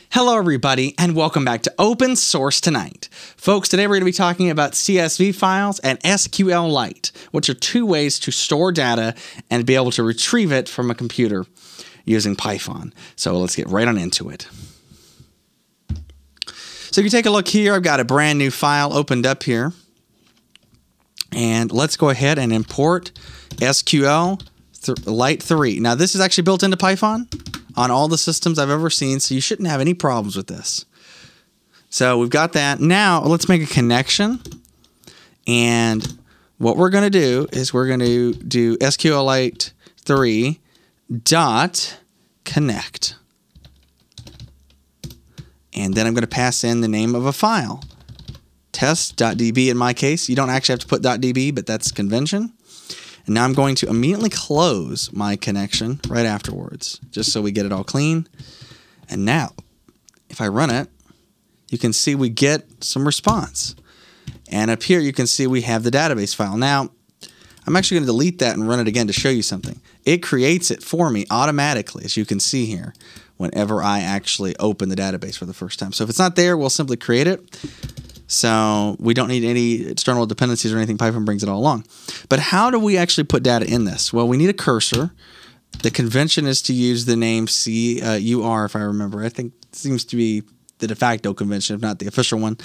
Hello everybody and welcome back to Open Source Tonight. Folks, today we're going to be talking about CSV files and SQLite, which are two ways to store data and be able to retrieve it from a computer using Python. So let's get right on into it. So if you take a look here, I've got a brand new file opened up here. And let's go ahead and import SQLite 3. Now this is actually built into Python on all the systems I've ever seen, so you shouldn't have any problems with this. So we've got that. Now let's make a connection. And what we're going to do is we're going to do SQLite 3 dot connect. And then I'm going to pass in the name of a file. Test.db in my case. You don't actually have to put .db, but that's convention. And now I'm going to immediately close my connection right afterwards, just so we get it all clean. And now, if I run it, you can see we get some response. And up here, you can see we have the database file. Now, I'm actually going to delete that and run it again to show you something. It creates it for me automatically, as you can see here, whenever I actually open the database for the first time. So if it's not there, we'll simply create it. So we don't need any external dependencies or anything. Python brings it all along. But how do we actually put data in this? Well, we need a cursor. The convention is to use the name CUR, if I remember. I think it seems to be the de facto convention, if not the official one.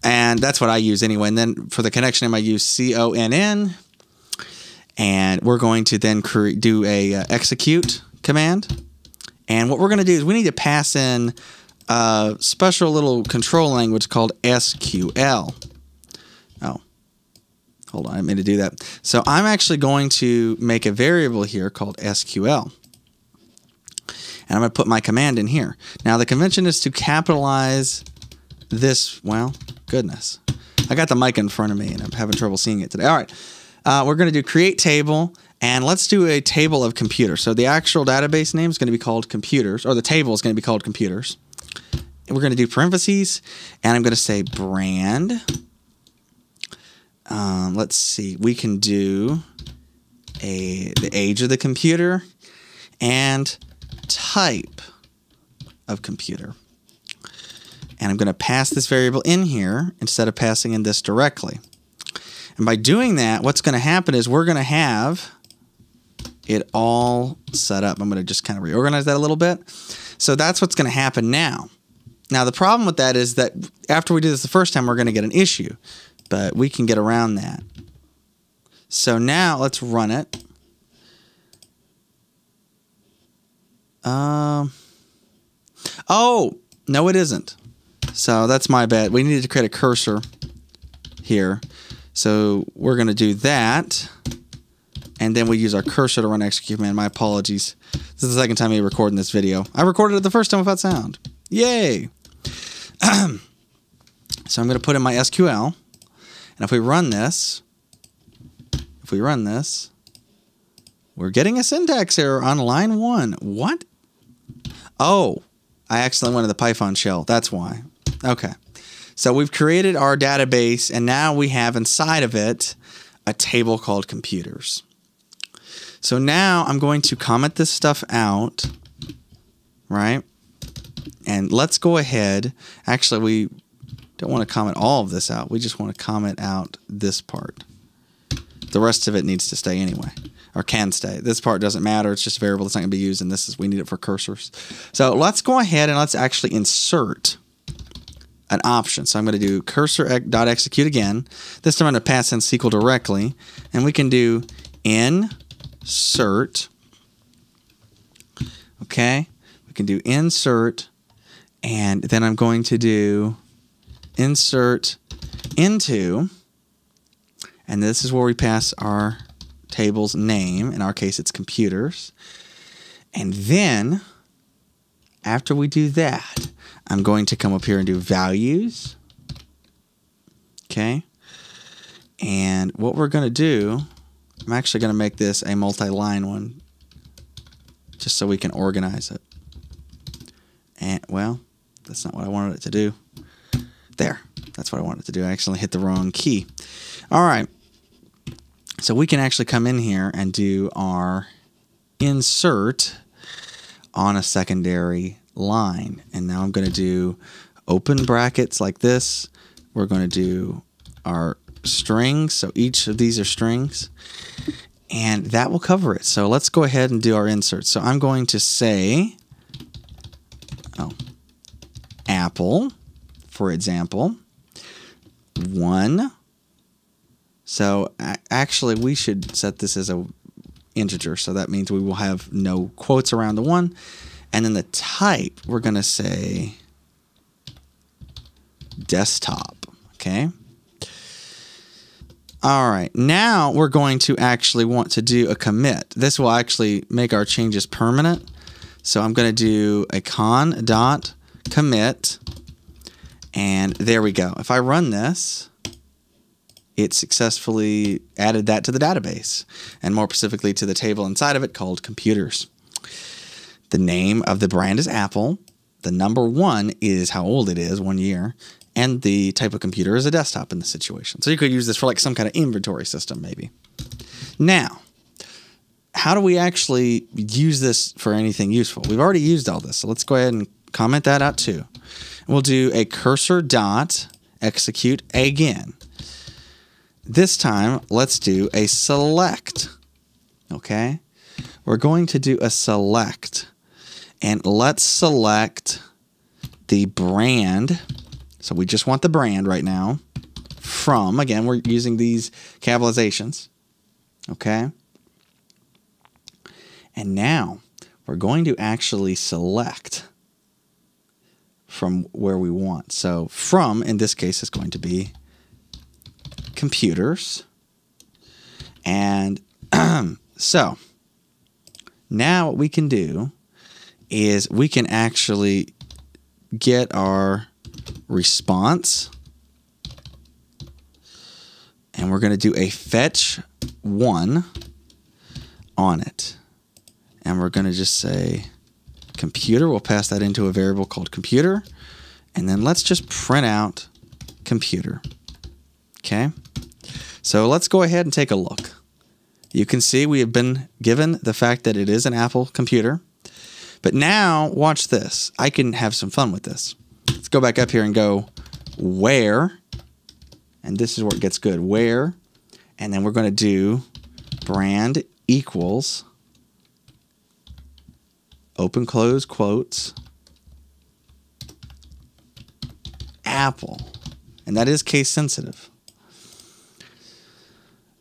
And that's what I use anyway. And then for the connection name, I use CONN. And we're going to then do a execute command. And what we're going to do is we need to pass in a special little control language called SQL. Oh, hold on, I didn't mean to do that. So I'm actually going to make a variable here called SQL. And I'm going to put my command in here. Now the convention is to capitalize this. Well, goodness. I got the mic in front of me and I'm having trouble seeing it today. All right, we're going to do create table. And let's do a table of computers. So the actual database name is going to be called computers, or the table is going to be called computers. And we're going to do parentheses, and I'm going to say brand. Let's see. We can do the age of the computer and type of computer. And I'm going to pass this variable in here instead of passing in this directly. And by doing that, what's going to happen is we're going to have it all set up. I'm going to just kind of reorganize that a little bit. So that's what's going to happen now. Now the problem with that is that after we do this the first time, we're going to get an issue, but we can get around that. So now let's run it. Oh, no, it isn't. So that's my bad. We needed to create a cursor here. So we're going to do that. And then we use our cursor to run execute command. My apologies. This is the second time I'm recording this video. I recorded it the first time without sound. Yay! So I'm going to put in my SQL. And if we run this, we're getting a syntax error on line 1. What? Oh, I accidentally went to the Python shell. That's why. Okay. So we've created our database, and now we have inside of it a table called computers. So now I'm going to comment this stuff out, right? And let's go ahead. Actually, we don't want to comment all of this out. We just want to comment out this part. The rest of it needs to stay anyway, or can stay. This part doesn't matter. It's just a variable that's not going to be used, and we need it for cursors. So let's go ahead and let's actually insert an option. So I'm going to do cursor.execute again. This time I'm going to pass in SQL directly, and we can do insert. Okay, we can do insert, and then I'm going to do insert into, and this is where we pass our table's name. In our case, it's computers. And then after we do that, I'm going to come up here and do values. Okay, and what we're going to do, I'm actually going to make this a multi-line one just so we can organize it. And, well, that's not what I wanted it to do. There. That's what I wanted it to do. I actually hit the wrong key. All right. So we can actually come in here and do our insert on a secondary line. And now I'm going to do open brackets like this. We're going to do our strings. So each of these are strings. And that will cover it. So let's go ahead and do our insert. So I'm going to say, apple, for example, 1. So actually, we should set this as a integer. So that means we will have no quotes around the 1. And then the type, we're going to say desktop. Okay. All right, now we're going to actually want to do a commit. This will actually make our changes permanent. So I'm going to do a con.commit, and there we go. If I run this, it successfully added that to the database, and more specifically to the table inside of it called computers. The name of the brand is Apple. The number 1 is how old it is, 1 year. And the type of computer is a desktop in this situation. So you could use this for like some kind of inventory system maybe. Now, how do we actually use this for anything useful? We've already used all this. So let's go ahead and comment that out too. We'll do a cursor dot execute again. This time, let's do a select. Okay? We're going to do a select. And let's select the brand. So we just want the brand right now from, again, we're using these capitalizations, okay? And now we're going to actually select from where we want. So from, in this case, is going to be computers. And so now what we can do is we can actually get our response, and we're going to do a fetch 1 on it, and we're going to just say computer. We'll pass that into a variable called computer, and then let's just print out computer. Okay, so let's go ahead and take a look. You can see we have been given the fact that it is an Apple computer, but now watch this. I can have some fun with this. Let's go back up here and go where, and this is where it gets good, where, and then we're going to do brand equals open close quotes Apple, and that is case sensitive.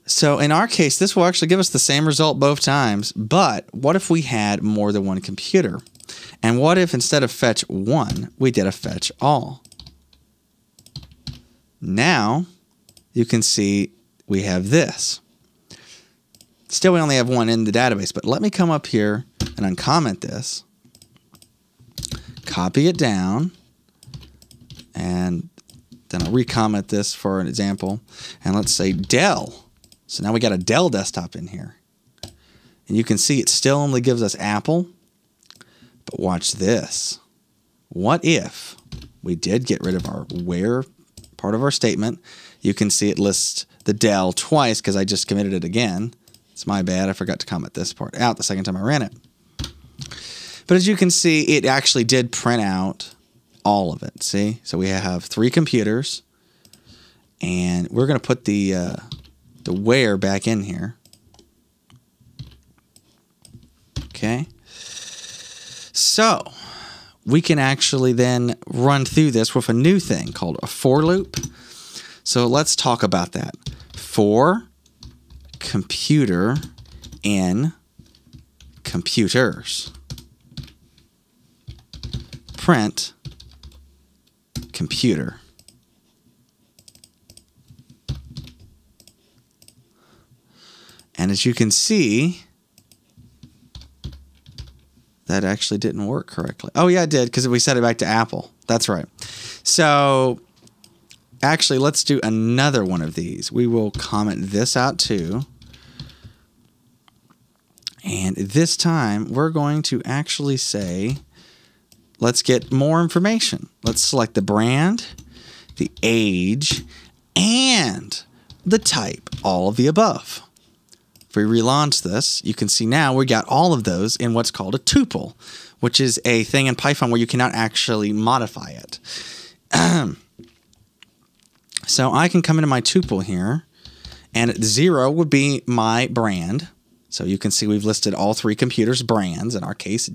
So in our case, this will actually give us the same result both times, but what if we had more than one computer? And what if instead of fetch 1, we did a fetch all? Now, you can see we have this. Still, we only have 1 in the database, but let me come up here and uncomment this, copy it down, and then I'll recomment this for an example, and let's say Dell. So now we got a Dell desktop in here. And you can see it still only gives us Apple. But watch this. What if we did get rid of our where part of our statement? You can see it lists the Dell twice because I just committed it again. It's my bad. I forgot to comment this part out the second time I ran it. But as you can see, it actually did print out all of it. See? So we have 3 computers. And we're going to put the where back in here. Okay. So we can actually then run through this with a new thing called a for loop. So let's talk about that. For computer in computers. Print computer. And as you can see, that actually didn't work correctly. Oh, yeah, it did, because we set it back to Apple. That's right. So actually, let's do another one of these. We will comment this out too. And this time, we're going to actually say, let's get more information. Let's select the brand, the age, and the type, all of the above. If we relaunch this, you can see now we got all of those in what's called a tuple, which is a thing in Python where you cannot actually modify it. So I can come into my tuple here, and 0 would be my brand. So you can see we've listed all 3 computers' brands, in our case,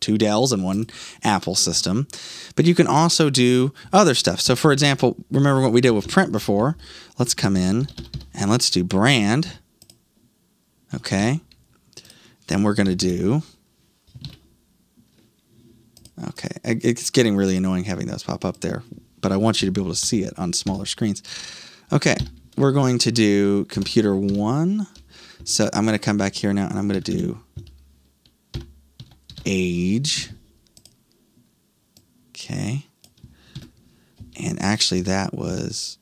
2 Dells and 1 Apple system. But you can also do other stuff. So for example, remember what we did with print before. Let's come in and let's do brand. Okay. Then we're going to do, okay, it's getting really annoying having those pop up there, but I want you to be able to see it on smaller screens. Okay, we're going to do computer 1. So I'm going to come back here now and I'm going to do age. Okay. And actually that was,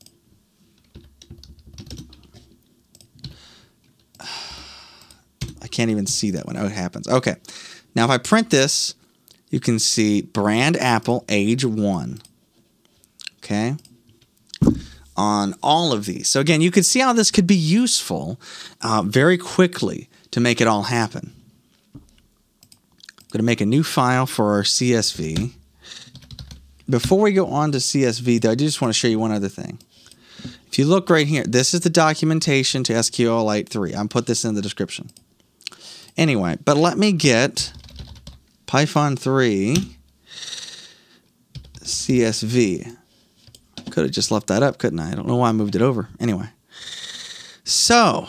I can't even see that one. Oh, it happens. Okay. Now if I print this, you can see brand Apple, age 1. Okay. On all of these. So again, you can see how this could be useful very quickly to make it all happen. I'm going to make a new file for our CSV. Before we go on to CSV, though, I just want to show you one other thing. If you look right here, this is the documentation to SQLite 3. I'll put this in the description. Anyway, but let me get Python 3 CSV. Could have just left that up, couldn't I? I don't know why I moved it over. Anyway. So,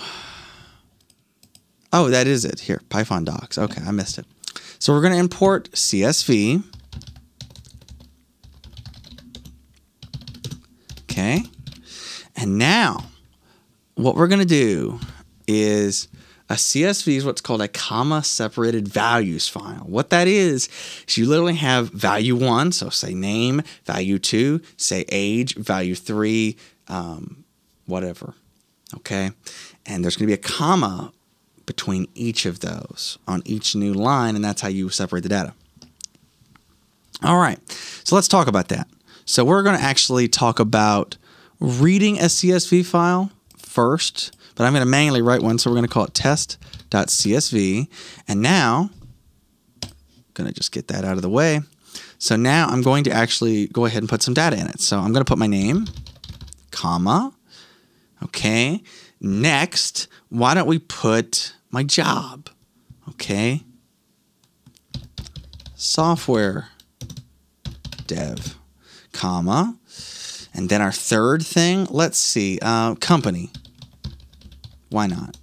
oh, that is it. Here, Python docs. Okay, I missed it. So we're going to import CSV. Okay. And now, what we're going to do is a CSV is what's called a comma-separated values file. What that is you literally have value 1, so say name, value 2, say age, value 3, whatever. Okay? And there's going to be a comma between each of those on each new line, and that's how you separate the data. All right, so let's talk about that. So we're going to actually talk about reading a CSV file first, but I'm going to manually write one, so we're going to call it test.csv. And now, I'm going to just get that out of the way. So now I'm going to actually go ahead and put some data in it. So I'm going to put my name, comma, okay. Next, why don't we put my job, okay? Software dev, comma. And then our third thing, let's see, company. Why not?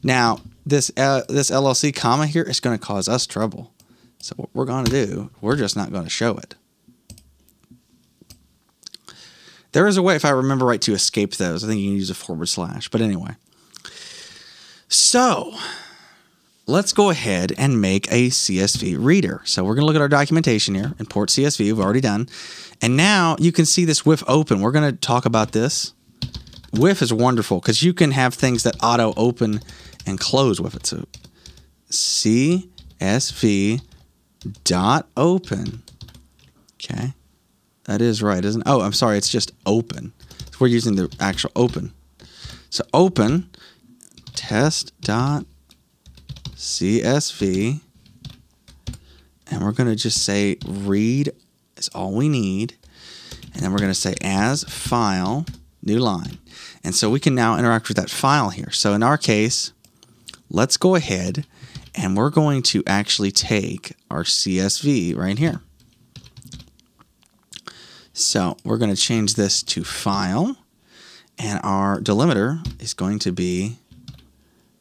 Now, this LLC comma here is going to cause us trouble. So what we're going to do, we're just not going to show it. There is a way, if I remember right, to escape those. I think you can use a /. But anyway. So, let's go ahead and make a CSV reader. So we're going to look at our documentation here, import CSV, we've already done. And now you can see this with open. We're going to talk about this. With is wonderful because you can have things that auto open and close with it. So CSV dot open. Okay. That is right, isn't it? Oh, I'm sorry. It's just open. So we're using the actual open. So open test.csv. And we're going to just say read is all we need. And then we're going to say as file, new line. And so we can now interact with that file here. So in our case, let's go ahead and we're going to actually take our CSV right here. So we're going to change this to file, and our delimiter is going to be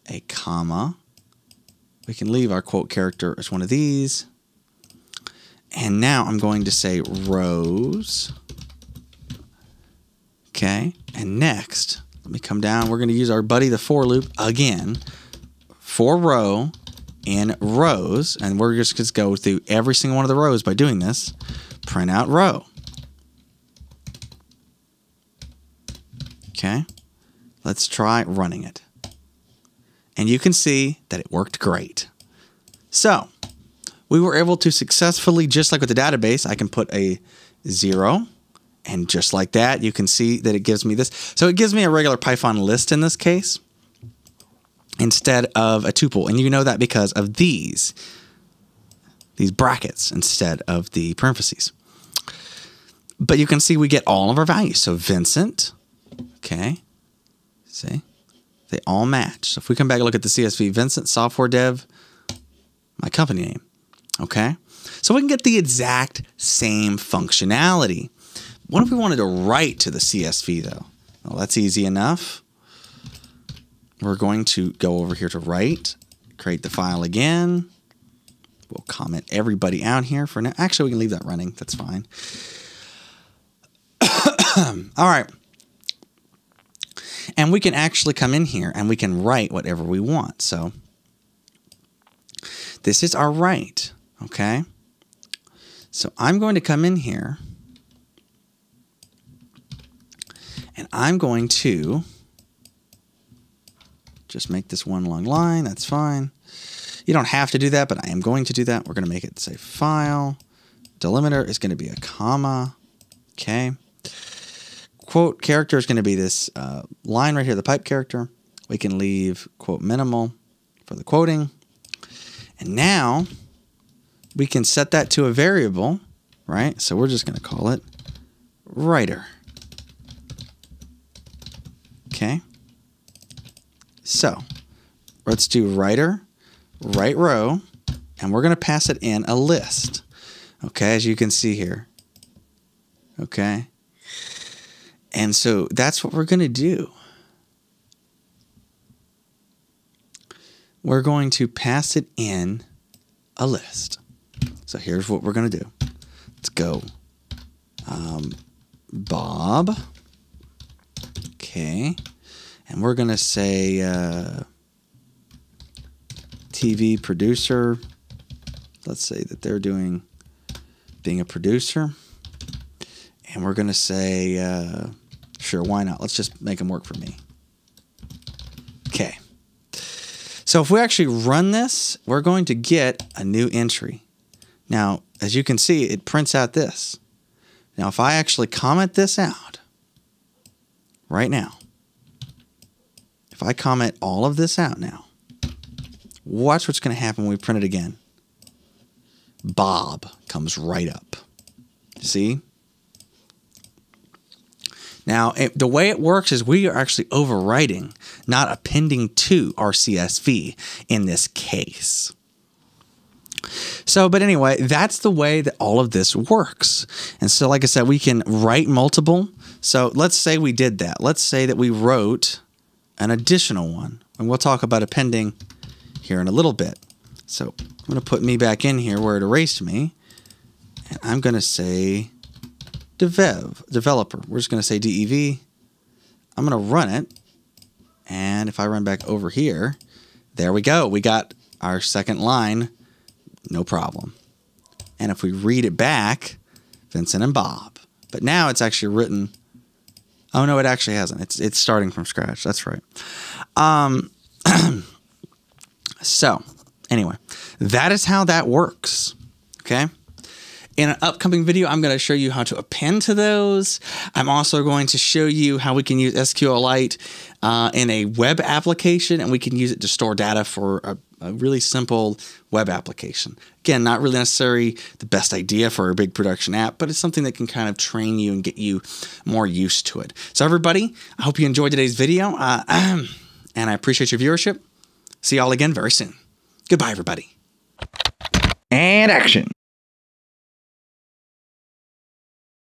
a comma. We can leave our quote character as one of these. And now I'm going to say rows. Okay, and next, let me come down. We're going to use our buddy, the for loop, again. For row in rows, and we're just going to go through every single one of the rows by doing this. Print out row. Okay, let's try running it. And you can see that it worked great. So, we were able to successfully, just like with the database, I can put a 0, and just like that, you can see that it gives me this. So it gives me a regular Python list in this case, instead of a tuple. And you know that because of these. these brackets instead of the parentheses. But you can see we get all of our values. So Vincent, okay, see, they all match. So if we come back and look at the CSV, Vincent, software dev, my company name, okay? So we can get the exact same functionality. What if we wanted to write to the CSV though? Well, that's easy enough. We're going to go over here to write, create the file again. We'll comment everybody out here for now. Actually, we can leave that running. That's fine. All right. And we can actually come in here and we can write whatever we want. So this is our write, okay? So I'm going to come in here and I'm going to just make this one long line. That's fine. You don't have to do that, but I am going to do that. We're going to make it say file. Delimiter is going to be a comma. Okay. Quote character is going to be this line right here, the pipe character. We can leave quote minimal for the quoting. And now we can set that to a variable, right? So we're just going to call it writer. Okay. So let's do writer, right row, and we're going to pass it in a list. Okay, as you can see here. Okay. And so that's what we're going to do. We're going to pass it in a list. So here's what we're going to do. Let's go. Bob. Okay. And we're going to say TV producer. Let's say that they're being a producer. And we're going to say, sure, why not? Let's just make them work for me. Okay. So if we actually run this, we're going to get a new entry. Now, as you can see, it prints out this. Now, if I actually comment this out right now, if I comment all of this out now, watch what's going to happen when we print it again. Bob comes right up. See? Now, the way it works is we are actually overwriting, not appending to our CSV in this case. So, but anyway, that's the way that all of this works. And so, like I said, we can write multiple. So let's say we did that. Let's say that we wrote an additional one. And we'll talk about appending here in a little bit. So I'm going to put me back in here where it erased me. And I'm going to say developer. We're just going to say DEV. I'm going to run it. And if I run back over here, there we go. We got our second line. No problem. And if we read it back, Vincent and Bob. But now it's actually written. Oh, no, it actually hasn't. It's starting from scratch. That's right. So, anyway, that is how that works. Okay? In an upcoming video, I'm going to show you how to append to those. I'm also going to show you how we can use SQLite in a web application, and we can use it to store data for a really simple web application. Again, not really necessarily the best idea for a big production app, but it's something that can kind of train you and get you more used to it. So everybody, I hope you enjoyed today's video, and I appreciate your viewership. See y'all again very soon. Goodbye, everybody. And action.